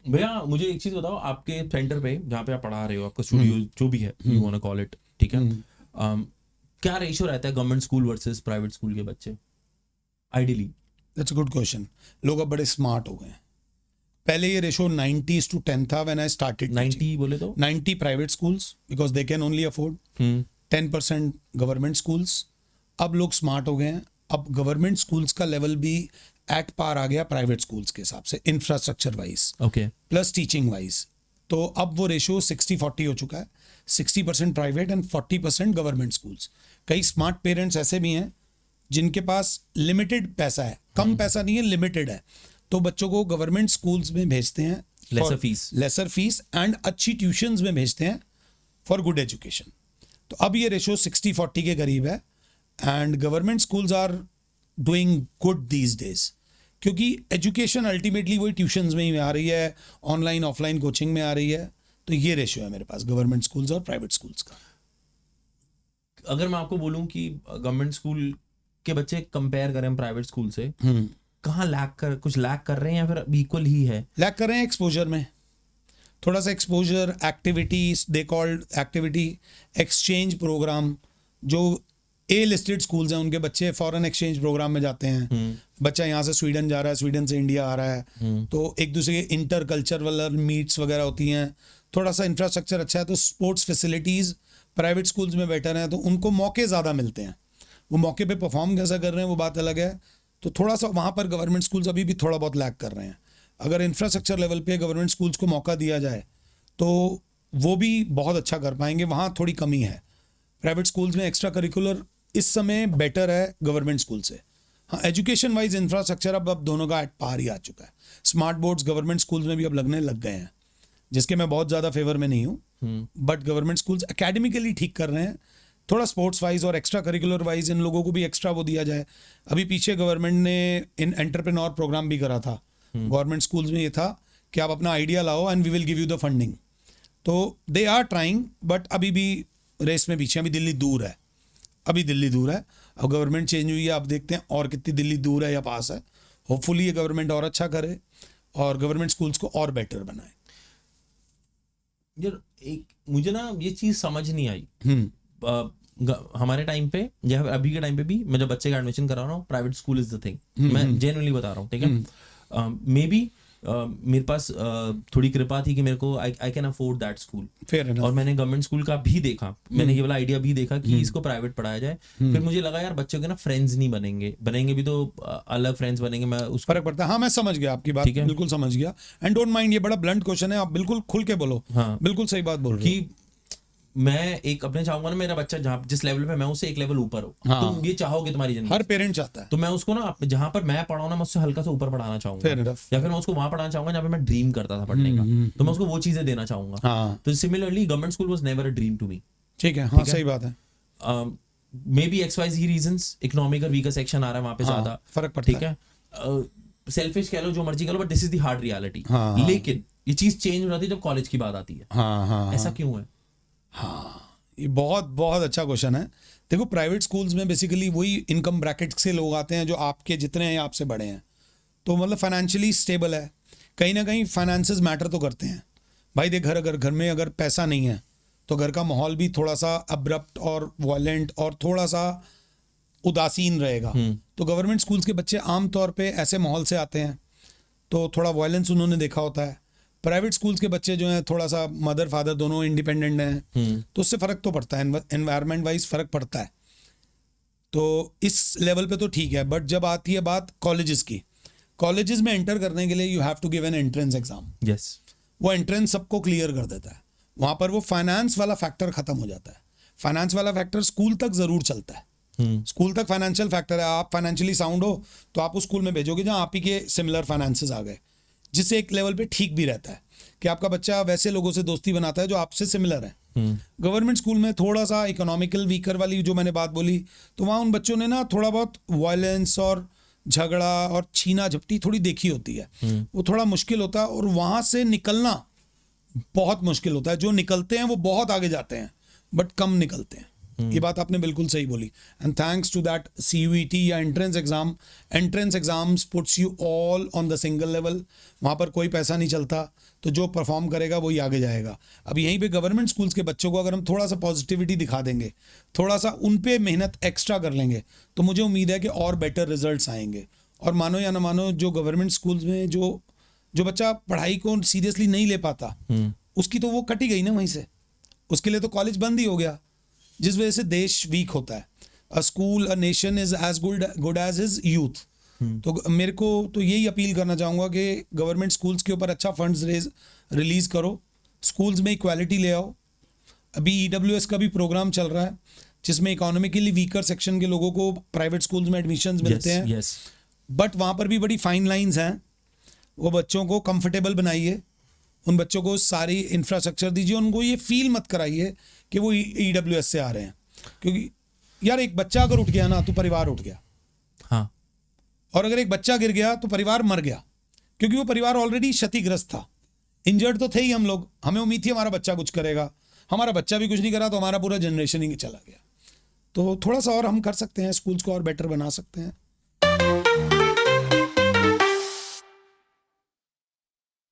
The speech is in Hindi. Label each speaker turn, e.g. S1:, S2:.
S1: भैया मुझे एक चीज बताओ, आपके सेंटर पे जहाँ पे आप पढ़ा रहे हो, आपका स्टूडियो जो भी है, you want to call it, ठीक है, क्या रेशियो रहता है government school versus private school के बच्चे ideally?
S2: That's a good question. लोग अब बड़े स्मार्ट हो गए हैं. पहले ये रेशो 90:10 था व्हेन आई स्टार्टेड.
S1: 90 बोले तो
S2: 90 private schools because they can only afford, 10% government schools. अब लोग स्मार्ट हो गए हैं. अब गवर्नमेंट स्कूल्स का लेवल भी एट पार आ गया प्राइवेट स्कूल्स के हिसाब से, infrastructure wise
S1: okay
S2: plus teaching wise. तो अब वो रेशो 60-40 हो चुका है. 60% प्राइवेट एंड 40% गवर्नमेंट स्कूल्स. कई स्मार्ट पेरेंट्स ऐसे भी हैं जिनके पास लिमिटेड पैसा है, कम पैसा नहीं है, लिमिटेड है, तो बच्चों को गवर्नमेंट स्कूल्स में भेजते हैं, लेसर फीस एंड अच्छी ट्यूशन्स में भेजते हैं फॉर गुड एजुकेशन. तो अब ये रेशो 60-40 के करीब है and government schools are doing good these days, क्योंकि एजुकेशन अल्टीमेटली वही ट्यूशन्स में ही आ रही है, ऑनलाइन ऑफलाइन कोचिंग में आ रही है. तो ये रेशियो है मेरे पास गवर्नमेंट स्कूल्स और प्राइवेट स्कूल्स का.
S1: अगर मैं आपको बोलूं कि गवर्नमेंट स्कूल के बच्चे कंपेयर करें प्राइवेट स्कूल से, कहाँ कुछ लैक कर रहे हैं या फिर इक्वल ही है?
S2: लैक कर रहे हैं एक्सपोजर में, थोड़ा सा exposure, activities, they called activity exchange program. जो ए लिस्टेड स्कूल्स हैं उनके बच्चे फॉरेन एक्सचेंज प्रोग्राम में जाते हैं. बच्चा यहाँ से स्वीडन जा रहा है, स्वीडन से इंडिया आ रहा है, तो एक दूसरे के इंटर कल्चरल मीट्स वगैरह होती हैं. थोड़ा सा इंफ्रास्ट्रक्चर अच्छा है, तो स्पोर्ट्स फैसिलिटीज़ प्राइवेट स्कूल्स में बेटर हैं, तो उनको मौके ज़्यादा मिलते हैं. वो मौके पे परफॉर्म कैसा कर रहे हैं वो बात अलग है. तो थोड़ा सा वहाँ पर गवर्नमेंट स्कूल्स अभी भी थोड़ा बहुत लैक कर रहे हैं. अगर इंफ्रास्ट्रक्चर लेवल पे गवर्नमेंट स्कूल्स को मौका दिया जाए तो वो भी बहुत अच्छा कर पाएंगे. वहाँ थोड़ी कमी है. प्राइवेट स्कूल्स में एक्स्ट्रा करिकुलर इस समय बेटर है गवर्नमेंट स्कूल से. हाँ, एजुकेशन वाइज इंफ्रास्ट्रक्चर अब दोनों का पार ही आ चुका है. स्मार्ट बोर्ड्स गवर्नमेंट स्कूल्स में भी अब लगने लग गए हैं, जिसके मैं बहुत ज़्यादा फेवर में नहीं हूँ, बट गवर्नमेंट स्कूल्स एकेडमिकली ठीक कर रहे हैं. थोड़ा स्पोर्ट्स वाइज और एक्स्ट्रा करिकुलर वाइज इन लोगों को भी एक्स्ट्रा वो दिया जाए. अभी पीछे गवर्नमेंट ने इन एंटरप्रेन्योर प्रोग्राम भी करा था. गवर्नमेंट स्कूल्स में ये था कि आप अपना आइडिया लाओ and we will give you the funding. तो दे आर ट्राइंग, बट अभी भी रेस में पीछे. अभी दिल्ली दूर है, अभी दिल्ली दूर है. अब गवर्नमेंट चेंज हुई है, अब देखते हैं और कितनी दिल्ली दूर है या पास है. होपफुली ये गवर्नमेंट और अच्छा करे और गवर्नमेंट स्कूल्स को और बेटर बनाए.
S1: यार एक मुझे ना ये चीज समझ नहीं आई. हमारे टाइम पे या अभी के टाइम पे भी मैं जब बच्चे का एडमिशन करा रहा हूँ, private school is the thing. मैं जेन्युइनली बता रहा हूँ, ठीक है. मे बी मेरे पास थोड़ी कृपा थी कि मेरे को I can afford that school, और मैंने गवर्नमेंट स्कूल का भी देखा. मैंने ये वाला आइडिया भी देखा कि इसको प्राइवेट पढ़ाया जाए. फिर मुझे लगा यार बच्चों के ना फ्रेंड्स नहीं बनेंगे भी तो अलग फ्रेंड्स बनेंगे. मैं उसको
S2: फर्क पड़ता है. हाँ, मैं समझ गया आपकी बात, बिल्कुल समझ गया. एंड डोंट माइंड, ये बड़ा ब्लंट क्वेश्चन है, आप बिल्कुल खुल के बोलो. हाँ, बिल्कुल सही बात बोल रहे हो.
S1: मैं एक अपने चाहूंगा ना मेरा बच्चा जिस लेवल पे मैं उससे एक लेवल ऊपर हो. हाँ. तुम ये चाहोगे, तुम्हारी जनरेशन,
S2: हर पेरेंट चाहता है.
S1: तो मैं उसको ना जहां पर मैं पढ़ा हूं ना, मैं उससे हल्का सा ऊपर पढ़ाना चाहूंगा, या फिर मैं उसको वहां पढ़ाना चाहूंगा जहां पे मैं ड्रीम करता था पढ़ने का. तो मैं उसको वो चीजें देना चाहूंगा. हाँ. तो similarly government school was never a dream to me.
S2: ठीक है, हाँ, सही बात है.
S1: Maybe XYZ reasons, economic और वीकर सेक्शन आ रहा है वहां पे, ज्यादा
S2: फर्क पड़ता है.
S1: ठीक है, सेल्फिश कह लो, जो मर्जी कह लो, but this is the hard reality. लेकिन ये चीज चेंज हो जाती है जब कॉलेज की बात आती है. ऐसा क्यों है?
S2: हाँ, ये बहुत बहुत अच्छा क्वेश्चन है. देखो, प्राइवेट स्कूल्स में बेसिकली वही इनकम ब्रैकेट से लोग आते हैं जो आपके जितने हैं, आपसे बड़े हैं, तो मतलब फाइनेंशियली स्टेबल है. कहीं ना कहीं फाइनेंसेस मैटर तो करते हैं भाई. देख, अगर घर में अगर पैसा नहीं है तो घर का माहौल भी थोड़ा सा अब्रप्ट और वायलेंट और थोड़ा सा उदासीन रहेगा. तो गवर्नमेंट स्कूल्स के बच्चे आमतौर पर ऐसे माहौल से आते हैं, तो थोड़ा वायलेंस उन्होंने देखा होता है. प्राइवेट स्कूल्स के बच्चे जो हैं थोड़ा सा मदर फादर दोनों इंडिपेंडेंट हैं, तो उससे फ़र्क तो पड़ता है, एनवायरनमेंट वाइज फ़र्क पड़ता है. तो इस लेवल पे तो ठीक है. बट जब आती है बात कॉलेजेस की, कॉलेजेस में एंटर करने के लिए you have to give an entrance exam.
S1: Yes,
S2: वो एंट्रेंस सबको क्लियर कर देता है. वहाँ पर वो फाइनेंस वाला फैक्टर ख़त्म हो जाता है. फाइनेंस वाला फैक्टर स्कूल तक ज़रूर चलता है. स्कूल तक फाइनेंशियल फैक्टर है. आप फाइनेंशियली साउंड हो तो आप उस स्कूल में भेजोगे जहाँ आप ही के सिमिलर फाइनेंसेस आ गए, जिससे एक लेवल पे ठीक भी रहता है कि आपका बच्चा वैसे लोगों से दोस्ती बनाता है जो आपसे सिमिलर है. गवर्नमेंट स्कूल में थोड़ा सा इकोनॉमिकल वीकर वाली जो मैंने बात बोली, तो वहाँ उन बच्चों ने ना थोड़ा बहुत वायलेंस और झगड़ा और छीना झपटी थोड़ी देखी होती है. वो थोड़ा मुश्किल होता है और वहाँ से निकलना बहुत मुश्किल होता है. जो निकलते हैं वो बहुत आगे जाते हैं, बट कम निकलते हैं. ये बात आपने बिल्कुल सही बोली. And thanks to that CUET या entrance exams puts you all on the single level. वहाँ पर कोई पैसा नहीं चलता, तो जो परफॉर्म करेगा वही आगे जाएगा. अब यहीं पे गवर्नमेंट स्कूल्स के बच्चों को अगर हम थोड़ा सा पॉजिटिविटी दिखा देंगे, थोड़ा सा उन पे मेहनत एक्स्ट्रा कर लेंगे, तो मुझे उम्मीद है कि और बेटर रिजल्ट्स आएंगे. और मानो या ना मानो, जो गवर्नमेंट स्कूल्स में जो बच्चा पढ़ाई को सीरियसली नहीं ले पाता, उसकी तो वो कटी गई ना वहीं से. उसके लिए तो कॉलेज बंद ही हो गया, जिस वजह से देश वीक होता है. A school, a nation is as good as his youth. तो मेरे को तो यही अपील करना चाहूँगा कि गवर्नमेंट स्कूल्स के ऊपर अच्छा फंड्स रिलीज करो, स्कूल्स में इक्वालिटी ले आओ. अभी EWS का भी प्रोग्राम चल रहा है, जिसमें इकोनॉमिकली वीकर सेक्शन के लोगों को प्राइवेट स्कूल्स में एडमिशन्स मिलते हैं. बट वहाँ पर भी बड़ी फाइन लाइंस हैं. वो बच्चों को कंफर्टेबल बनाइए, उन बच्चों को सारी इंफ्रास्ट्रक्चर दीजिए, उनको ये फील मत कराइए कि वो EWS से आ रहे हैं. क्योंकि यार, एक बच्चा अगर उठ गया ना तो परिवार उठ गया.
S1: हाँ.
S2: और अगर एक बच्चा गिर गया तो परिवार मर गया, क्योंकि वो परिवार ऑलरेडी क्षतिग्रस्त था. इंजर्ड तो थे ही हम लोग, हमें उम्मीद थी हमारा बच्चा कुछ करेगा, हमारा बच्चा भी कुछ नहीं करा तो हमारा पूरा जनरेशन ही चला गया. तो थोड़ा सा और हम कर सकते हैं, स्कूल्स को और बेटर बना सकते हैं.